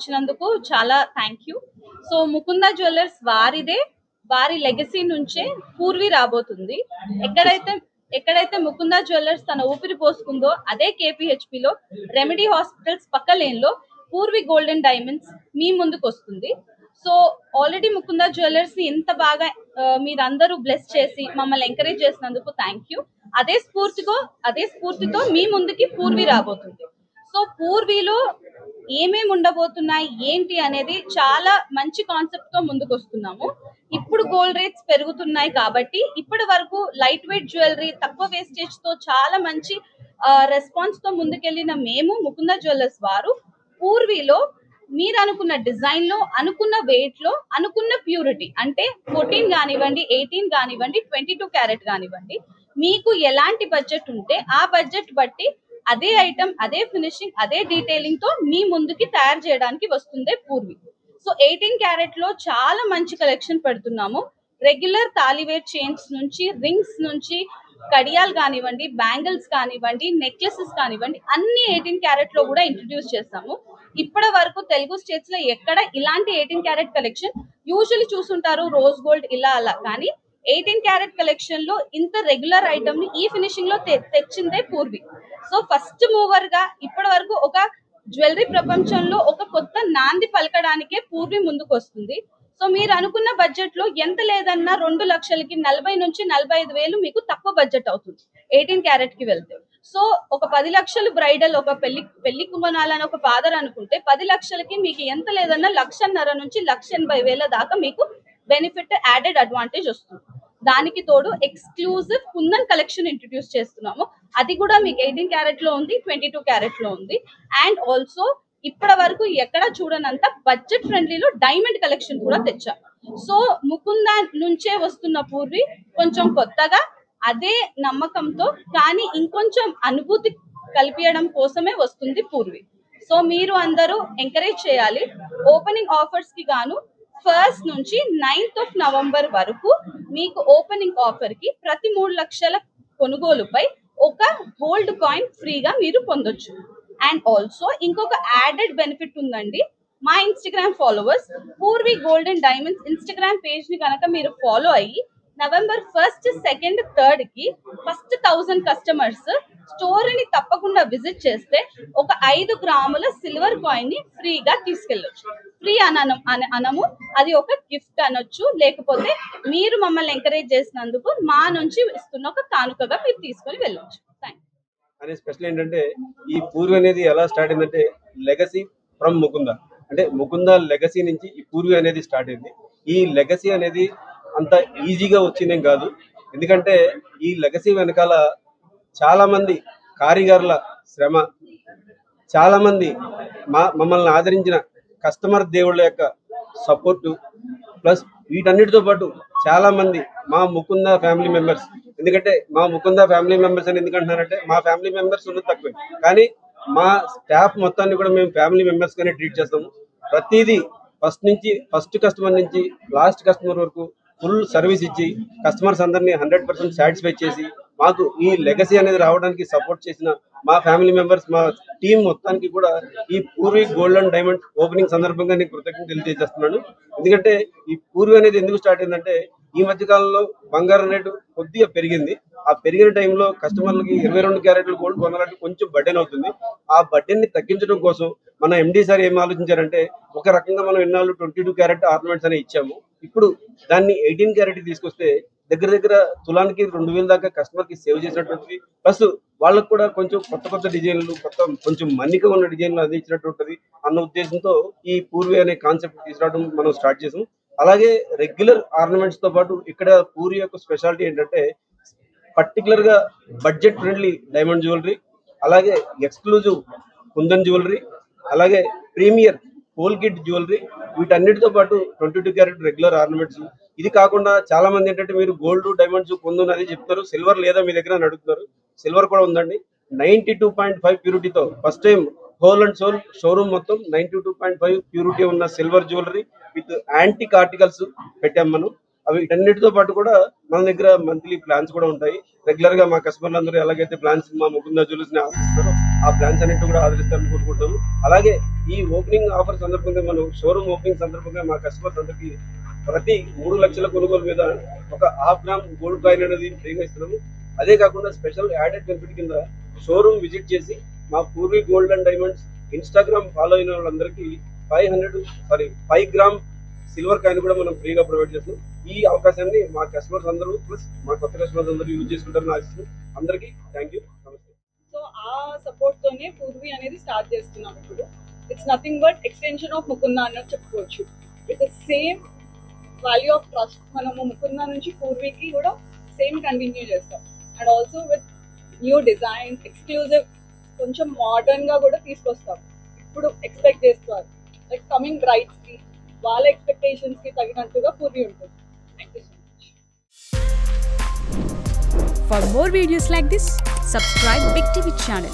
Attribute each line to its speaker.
Speaker 1: వచ్చినందుకు చాలా thank you. So Mukunda jewellers వారి లెగసీ నుంచే పూర్వి రాబోతుంది. ఎక్కడైతే ముకుంద జ్యువెలర్స్ తన ఊపిరి పోసుకుందో అదే కేపీహెచ్పిలో రెమెడీ హాస్పిటల్స్ పక్క లేన్ లో పూర్వి గోల్డెన్ డైమండ్స్ మీ ముందుకు వస్తుంది. సో ఆల్రెడీ ముకుంద జ్యువెలర్స్ ని ఇంత బాగా మీరందరూ బ్లెస్ చేసి మమ్మల్ని ఎంకరేజ్ చేసినందుకు థ్యాంక్ యూ. అదే స్ఫూర్తితో మీ ముందుకి పూర్వి రాబోతుంది. సో పూర్వీలో ఏమేమి ఉండబోతున్నాయి ఏంటి అనేది చాలా మంచి కాన్సెప్ట్ తో ముందుకు వస్తున్నాము. ఇప్పుడు గోల్డ్ రేట్స్ పెరుగుతున్నాయి కాబట్టి ఇప్పటి వరకు లైట్ వెయిట్ జ్యువెలరీ తక్కువ వేస్టేజ్ తో చాలా మంచి రెస్పాన్స్ తో ముందుకెళ్లిన మేము ముకుంద జ్యువెలర్స్ వారు పూర్వీలో మీరు అనుకున్న డిజైన్ లో, అనుకున్న వెయిట్ లో, అనుకున్న ప్యూరిటీ అంటే 14 కానివ్వండి, 18 కానివ్వండి, 22 క్యారెట్ కానివ్వండి, మీకు ఎలాంటి బడ్జెట్ ఉంటే ఆ బడ్జెట్ బట్టి అదే ఐటమ్, అదే ఫినిషింగ్, అదే డీటెయిలింగ్ తో మీ ముందుకి తయారు చేయడానికి వస్తుందే పూర్వి. సో 18 క్యారెట్ లో చాలా మంచి కలెక్షన్ పెడుతున్నాము. రెగ్యులర్ తాలివేర్ చైన్స్ నుంచి, రింగ్స్ నుంచి, కడియాలు కానివ్వండి, బ్యాంగిల్స్ కానివ్వండి, నెక్లెసెస్ కానివ్వండి, అన్ని 18 క్యారెట్ లో కూడా ఇంట్రడ్యూస్ చేస్తాము. ఇప్పటి వరకు తెలుగు స్టేట్స్ లో ఎక్కడ ఇలాంటి 18 క్యారెట్ కలెక్షన్ యూజువల్లీ చూసుంటారు, రోజ్ గోల్డ్ ఇలా అలా, కానీ 18 క్యారెట్ కలెక్షన్ లో ఇంత రెగ్యులర్ ఐటమ్ ని ఈ ఫినిషింగ్ లో తెచ్చిందే పూర్వి. సో ఫస్ట్ మూవర్ గా ఇప్పటి వరకు ఒక జ్యువెలరీ ప్రపంచంలో ఒక కొత్త నాంది పలకడానికే పూర్వి ముందుకు వస్తుంది. సో మీరు అనుకున్న బడ్జెట్ లో ఎంత లేదన్నా 2 లక్షలకి 40 నుంచి 45 వేలు మీకు తక్కువ బడ్జెట్ అవుతుంది 18 క్యారెట్ కి వెళ్తే. సో ఒక 10 లక్షలు బ్రైడల్ ఒక పెళ్లి కొనాలని ఒక ఫాదర్ అనుకుంటే 10 లక్షలకి మీకు ఎంత లేదన్నా 1,50,000 నుంచి 1,80,000 దాకా మీకు బెనిఫిట్ యాడెడ్ అడ్వాంటేజ్ వస్తుంది. దానికి తోడు ఎక్స్క్లూజివ్ కుందన్ కలెక్షన్ ఇంట్రడ్యూస్ చేస్తున్నాము. అది కూడా మీకు 18 క్యారెట్ లో ఉంది, 22 క్యారెట్ లో ఉంది. అండ్ ఆల్సో ఇప్పటి వరకు ఎక్కడ చూడనంత బడ్జెట్ ఫ్రెండ్లీలో డైమండ్ కలెక్షన్ కూడా తెచ్చాం. సో ముకుంద నుంచే వస్తున్న పూర్వి కొంచెం కొత్తగా అదే నమ్మకంతో కానీ ఇంకొంచెం అనుభూతి కల్పించడం కోసమే వస్తుంది పూర్వి. సో మీరు అందరూ ఎంకరేజ్ చేయాలి. ఓపెనింగ్ ఆఫర్స్ కి గాను 1st నుంచి 9th నవంబర్ వరకు మీకు ఓపెనింగ్ ఆఫర్ కి ప్రతి 3 లక్షల కొనుగోలుపై ఒక గోల్డ్ కాయిన్ ఫ్రీగా మీరు పొందొచ్చు. అండ్ ఆల్సో ఇంకొక యాడెడ్ బెనిఫిట్ ఉందండి. మా Instagram followers Purvi golden diamonds Instagram page ని కనుక మీరు ఫాలో అయ్యి నవంబర్ 1st, 2nd, 3rd కి ఫస్ట్ 1000 కస్టమర్స్ స్టోర్ ని తప్పకుండా విజిట్ చేస్తే ఒక 5 గ్రాముల సిల్వర్ కాయిన్ ని ఫ్రీగా తీసుకెళ్ళొచ్చు. ఫ్రీ అనము, అది ఒక గిఫ్ట్ అనొచ్చు, లేకపోతే మీరు మమ్మల్ని ఎంకరేజ్ చేసినందుకు మా నుంచి ఇస్తున్న ఒక కానుకగా మీరు తీసుకొని వెళ్ళొచ్చు.
Speaker 2: అనే స్పెషల్ ఏంటంటే ఈ పూర్వి అనేది ఎలా స్టార్ట్ అయిందంటే లెగసీ ఫ్రమ్ ముకుంద, అంటే ముకుంద లెగసీ నుంచి ఈ పూర్వి అనేది స్టార్ట్ అయింది. ఈ లెగసీ అనేది అంత ఈజీగా వచ్చిందేం కాదు. ఎందుకంటే ఈ లెగసీ వెనకాల చాలా మంది కారిగారుల శ్రమ, చాలా మంది మమ్మల్ని ఆదరించిన కస్టమర్ దేవుళ్ళ యొక్క సపోర్టు, ప్లస్ వీటన్నిటితో పాటు చాలా మంది మా ముకుంద ఫ్యామిలీ మెంబర్స్. ఎందుకంటే మా ముకుంద ఫ్యామిలీ మెంబర్స్ అని ఎందుకంటున్నారంటే మా ఫ్యామిలీ మెంబర్స్ ఉన్నది తక్కువే, కానీ మా స్టాఫ్ మొత్తాన్ని కూడా మేము ఫ్యామిలీ మెంబర్స్ గానే ట్రీట్ చేస్తాము. ప్రతిదీ ఫస్ట్ కస్టమర్ నుంచి లాస్ట్ కస్టమర్ వరకు ఫుల్ సర్వీస్ ఇచ్చి కస్టమర్స్ అందరినీ 100% సాటిస్ఫై చేసి మాకు ఈ లెగసీ అనేది రావడానికి సపోర్ట్ చేసిన మా ఫ్యామిలీ మెంబర్స్, మా టీం మొత్తానికి కూడా ఈ Purvi gold and diamond opening సందర్భంగా నేను కృతజ్ఞతలు తెలియజేస్తున్నాను. ఎందుకంటే ఈ పూర్వి అనేది ఎందుకు స్టార్ట్ అయిందంటే ఈ మధ్య కాలంలో బంగారం రేటు కొద్దిగా పెరిగింది. ఆ పెరిగిన టైంలో కస్టమర్లకి 22 క్యారెట్ల గోల్డ్ కొనాలంటే కొంచెం బర్డెన్ అవుతుంది. ఆ బర్డెన్ ని తగ్గించడం కోసం మన ఎండి సార్ ఏం ఆలోచించారంటే ఒక రకంగా మనం ఎన్నాళ్ళు 22 క్యారెట్ ఆర్నమెంట్స్ అని ఇచ్చాము, ఇప్పుడు దాన్ని 18 క్యారెట్ తీసుకొస్తే దగ్గర తులానికి 2,000 దాకా కస్టమర్ కి సేవ్ చేసినట్టు, ప్లస్ వాళ్ళకు కూడా కొంచెం కొత్త డిజైన్లు, కొంచెం మన్నిక ఉన్న డిజైన్లు అందించినట్టు ఉంటుంది అన్న ఉద్దేశంతో ఈ పూర్వి అనే కాన్సెప్ట్ తీసుకురావడం మనం స్టార్ట్ చేసాం. అలాగే రెగ్యులర్ ఆర్నమెంట్స్ తో పాటు ఇక్కడ పూరి యొక్క స్పెషాలిటీ ఏంటంటే పర్టికులర్ గా బడ్జెట్ ఫ్రెండ్లీ డైమండ్ జ్యువెలరీ, అలాగే ఎక్స్క్లూజివ్ కుందన్ జ్యువెలరీ, అలాగే ప్రీమియర్ హోల్ కిట్ జ్యువెలరీ, వీటన్నిటితో పాటు 22 క్యారెట్ రెగ్యులర్ ఆర్నమెంట్స్. ఇది కాకుండా చాలా మంది ఏంటంటే మీరు గోల్డ్ డైమండ్స్ కుందన్ అది చెప్తారు, సిల్వర్ లేదా మీ దగ్గర అని అడుగుతున్నారు. సిల్వర్ కూడా ఉందండి. 92.5 ప్యూరిటీతో first time whole and soul showroom మొత్తం 92.5 ప్యూరిటీ ఉన్న silver jewellery with antique articles పెట్టాం మనం. అవి వీటన్నిటితో పాటు కూడా మన దగ్గర మంత్లీ ప్లాన్స్ కూడా ఉంటాయి. రెగ్యులర్ గా మా కస్టమర్లు అందరూ ఎలాగైతే ప్లాన్స్ మా ముకుంద జ్యువెలర్స్ ని ఆశిస్తారో ఆ ప్లాన్స్ అన్నింటి కూడా ఆదరిస్తారని కోరుకుంటాము. అలాగే ఈ ఓపెనింగ్ ఆఫర్ సందర్భంగా మనం షోరూమ్ ఓపెనింగ్ సందర్భంగా మా కస్టమర్స్ అందరికీ ప్రతి 3 లక్షల కొనుగోలు మీద ఒక ½ గ్రామ్ గోల్డ్ కాయిన్ అనేది ఫ్రీగా ఇస్తున్నాము. అదే కాకుండా స్పెషల్ యాడెడ్ బెనిఫిట్ కింద షోరూమ్ విజిట్ చేసి మా Purvi gold and diamonds Instagram follow అయిన వాళ్ళందరికీ 5 గ్రామ్ సిల్వర్ కాయిన్ కూడా మనం ఫ్రీగా ప్రొవైడ్ చేస్తున్నాం. ఈ అవకాశాన్ని మా కస్టమర్స్ అందరూ ప్లస్ మా కొత్త కస్టమర్స్ అందరూ యూజ్ చేసుకుంటారని ఆశిస్తున్నాం. అందరికీ థ్యాంక్ యూ, నమస్తే.
Speaker 3: సో ఆ సపోర్ట్ తోనే పూర్వీ అనేది స్టార్ట్ చేస్తున్నాం. ఇప్పుడు it's nothing but extension of Mukunda అన్నట్టు చెప్పుకోవచ్చు. With the same value of trust మనము ముకుంద నుంచి పూర్వీకి కూడా సేమ్ కంటిన్యూ చేస్తాం. And also with new design exclusive కొంచెం మోడర్న్ గా కూడా తీసుకొస్తాం. ఇప్పుడు ఎక్స్పెక్ట్ చేస్తారు లైక్ కమింగ్ బ్రైట్స్ కి వాళ్ళ ఎక్స్పెక్టేషన్స్ కి తగినట్టుగా పూర్వీ ఉంటుంది. Thank you so much.
Speaker 4: For more videos like this, subscribe Big TV channel.